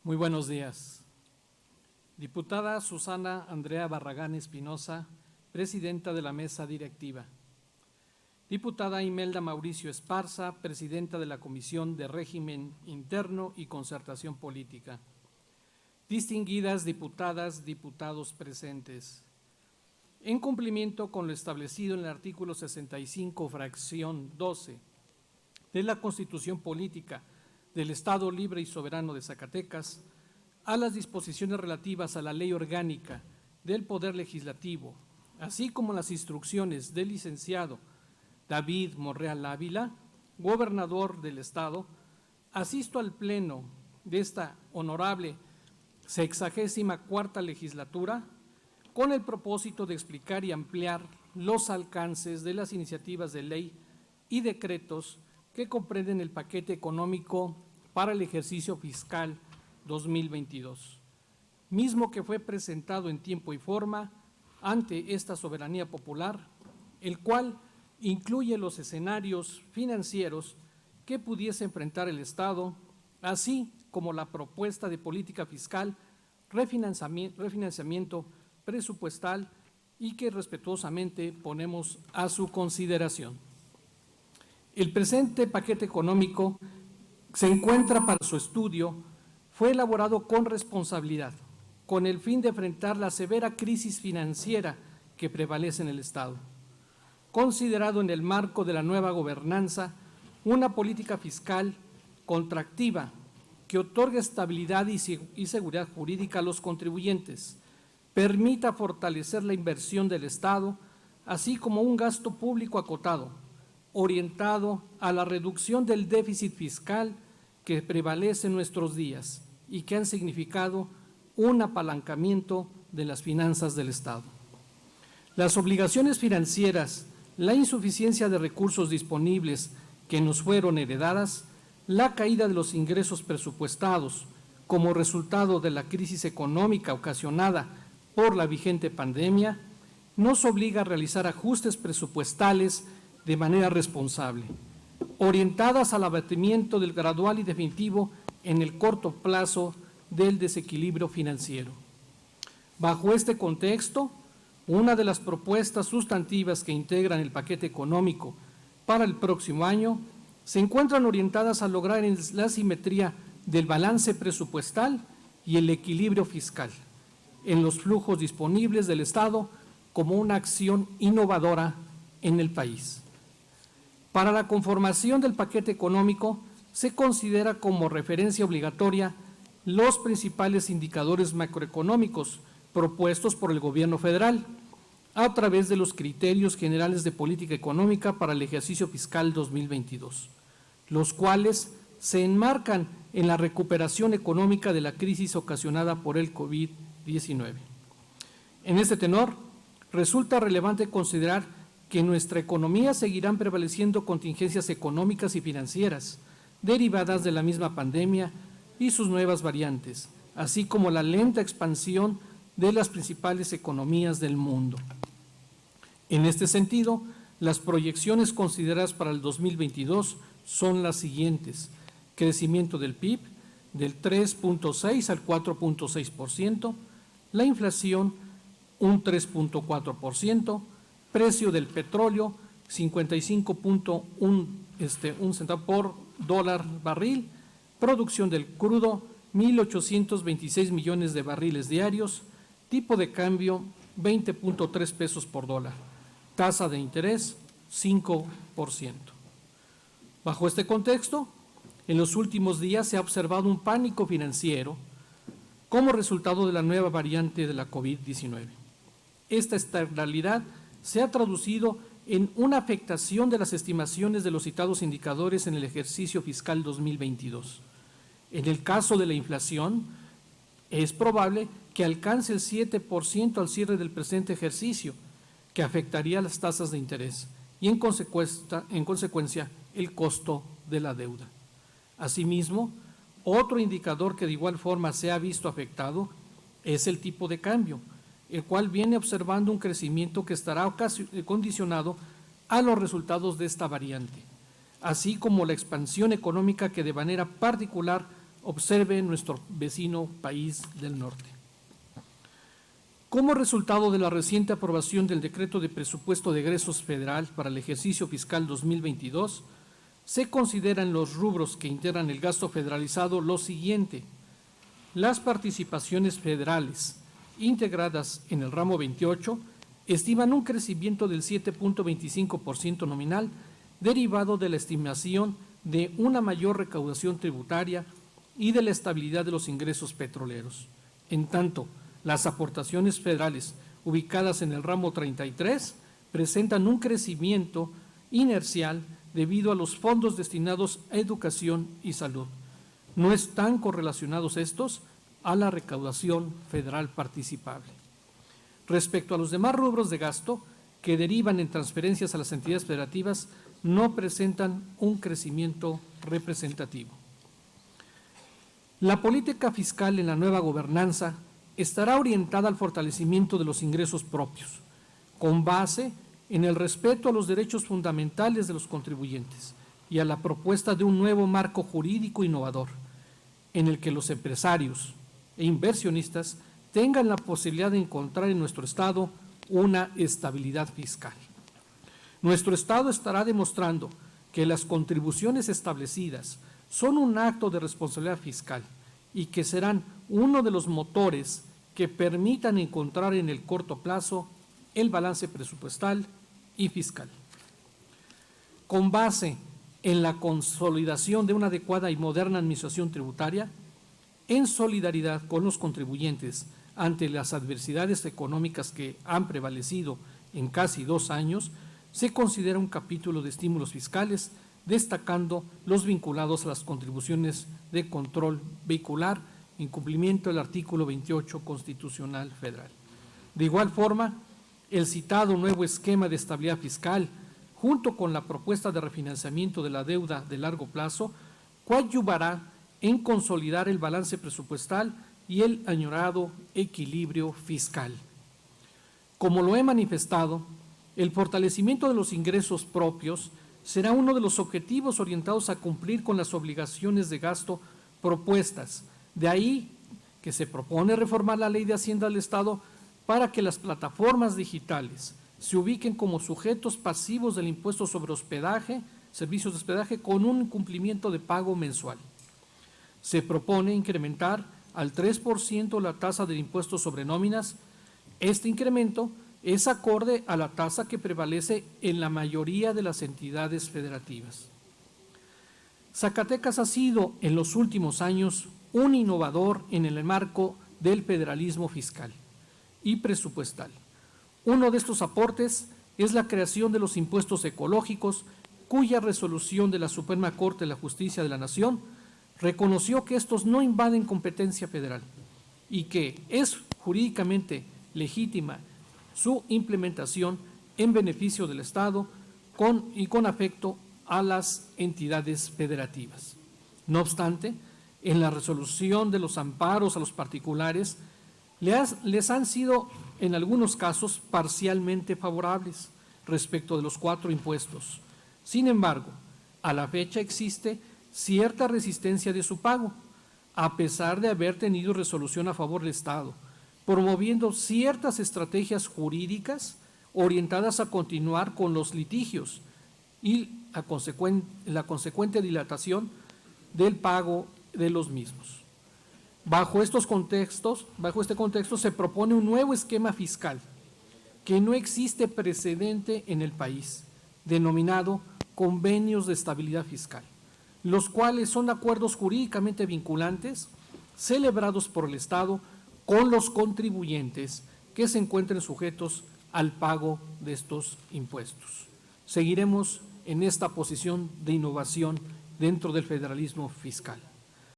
Muy buenos días. Diputada Susana Andrea Barragán Espinosa, presidenta de la mesa directiva. Diputada Imelda Mauricio Esparza, presidenta de la Comisión de Régimen Interno y Concertación Política. Distinguidas diputadas, diputados presentes. En cumplimiento con lo establecido en el artículo 65, fracción 12 de la Constitución Política del Estado Libre y Soberano de Zacatecas, a las disposiciones relativas a la Ley Orgánica del Poder Legislativo, así como las instrucciones del licenciado David Monreal Ávila, gobernador del Estado, asisto al Pleno de esta honorable 64ª legislatura con el propósito de explicar y ampliar los alcances de las iniciativas de ley y decretos que comprenden el paquete económico para el ejercicio fiscal 2022, mismo que fue presentado en tiempo y forma ante esta soberanía popular, el cual incluye los escenarios financieros que pudiese enfrentar el Estado, así como la propuesta de política fiscal, refinanciamiento presupuestal y que respetuosamente ponemos a su consideración. El presente paquete económico se encuentra para su estudio, fue elaborado con responsabilidad, con el fin de enfrentar la severa crisis financiera que prevalece en el Estado. Considerado en el marco de la nueva gobernanza, una política fiscal contractiva que otorgue estabilidad y seguridad jurídica a los contribuyentes, permita fortalecer la inversión del Estado, así como un gasto público acotado, orientado a la reducción del déficit fiscal que prevalece en nuestros días y que han significado un apalancamiento de las finanzas del Estado. Las obligaciones financieras, la insuficiencia de recursos disponibles que nos fueron heredadas, la caída de los ingresos presupuestados como resultado de la crisis económica ocasionada por la vigente pandemia, nos obliga a realizar ajustes presupuestales de manera responsable, orientadas al abatimiento del gradual y definitivo en el corto plazo del desequilibrio financiero. Bajo este contexto, una de las propuestas sustantivas que integran el paquete económico para el próximo año se encuentran orientadas a lograr la simetría del balance presupuestal y el equilibrio fiscal en los flujos disponibles del Estado como una acción innovadora en el país. Para la conformación del paquete económico se considera como referencia obligatoria los principales indicadores macroeconómicos propuestos por el Gobierno federal a través de los criterios generales de política económica para el ejercicio fiscal 2022, los cuales se enmarcan en la recuperación económica de la crisis ocasionada por el COVID-19. En este tenor, resulta relevante considerar que en nuestra economía seguirán prevaleciendo contingencias económicas y financieras derivadas de la misma pandemia y sus nuevas variantes, así como la lenta expansión de las principales economías del mundo. En este sentido, las proyecciones consideradas para el 2022 son las siguientes: crecimiento del PIB del 3.6 al 4.6%, la inflación un 3.4%, precio del petróleo 55.1 centavo por dólar barril, producción del crudo 1.826 millones de barriles diarios, tipo de cambio 20.3 pesos por dólar, tasa de interés 5%. Bajo este contexto, en los últimos días se ha observado un pánico financiero como resultado de la nueva variante de la COVID-19. Esta externalidad se ha traducido en una afectación de las estimaciones de los citados indicadores en el ejercicio fiscal 2022. En el caso de la inflación, es probable que alcance el 7% al cierre del presente ejercicio, que afectaría las tasas de interés y en consecuencia el costo de la deuda. Asimismo, otro indicador que de igual forma se ha visto afectado es el tipo de cambio, el cual viene observando un crecimiento que estará condicionado a los resultados de esta variante, así como la expansión económica que de manera particular Observe nuestro vecino país del norte. Como resultado de la reciente aprobación del Decreto de Presupuesto de Egresos Federal para el ejercicio fiscal 2022, se consideran los rubros que integran el gasto federalizado lo siguiente: las participaciones federales integradas en el ramo 28 estiman un crecimiento del 7.25% nominal derivado de la estimación de una mayor recaudación tributaria y de la estabilidad de los ingresos petroleros. En tanto, las aportaciones federales ubicadas en el ramo 33 presentan un crecimiento inercial debido a los fondos destinados a educación y salud. No están correlacionados estos a la recaudación federal participable. Respecto a los demás rubros de gasto que derivan en transferencias a las entidades federativas, no presentan un crecimiento representativo. La política fiscal en la nueva gobernanza estará orientada al fortalecimiento de los ingresos propios, con base en el respeto a los derechos fundamentales de los contribuyentes y a la propuesta de un nuevo marco jurídico innovador, en el que los empresarios e inversionistas tengan la posibilidad de encontrar en nuestro Estado una estabilidad fiscal. Nuestro Estado estará demostrando que las contribuciones establecidas son un acto de responsabilidad fiscal y que serán uno de los motores que permitan encontrar en el corto plazo el balance presupuestal y fiscal. Con base en la consolidación de una adecuada y moderna administración tributaria, en solidaridad con los contribuyentes ante las adversidades económicas que han prevalecido en casi 2 años, se considera un capítulo de estímulos fiscales, destacando los vinculados a las contribuciones de control vehicular, en cumplimiento del artículo 28 constitucional federal. De igual forma, el citado nuevo esquema de estabilidad fiscal, junto con la propuesta de refinanciamiento de la deuda de largo plazo, coadyuvará en consolidar el balance presupuestal y el añorado equilibrio fiscal. Como lo he manifestado, el fortalecimiento de los ingresos propios será uno de los objetivos orientados a cumplir con las obligaciones de gasto propuestas. De ahí que se propone reformar la Ley de Hacienda del Estado para que las plataformas digitales se ubiquen como sujetos pasivos del impuesto sobre hospedaje, servicios de hospedaje, con un cumplimiento de pago mensual. Se propone incrementar al 3% la tasa del impuesto sobre nóminas. Este incremento es acorde a la tasa que prevalece en la mayoría de las entidades federativas. Zacatecas ha sido en los últimos años un innovador en el marco del federalismo fiscal y presupuestal. Uno de estos aportes es la creación de los impuestos ecológicos, cuya resolución de la Suprema Corte de la Justicia de la Nación reconoció que estos no invaden competencia federal y que es jurídicamente legítima su implementación en beneficio del Estado con afecto a las entidades federativas. No obstante, en la resolución de los amparos a los particulares, les han sido en algunos casos parcialmente favorables respecto de los 4 impuestos. Sin embargo, a la fecha existe cierta resistencia de su pago, a pesar de haber tenido resolución a favor del Estado, promoviendo ciertas estrategias jurídicas orientadas a continuar con los litigios y la consecuente dilatación del pago de los mismos. Bajo este contexto se propone un nuevo esquema fiscal que no existe precedente en el país, denominado convenios de estabilidad fiscal, los cuales son acuerdos jurídicamente vinculantes celebrados por el Estado con los contribuyentes que se encuentren sujetos al pago de estos impuestos. Seguiremos en esta posición de innovación dentro del federalismo fiscal.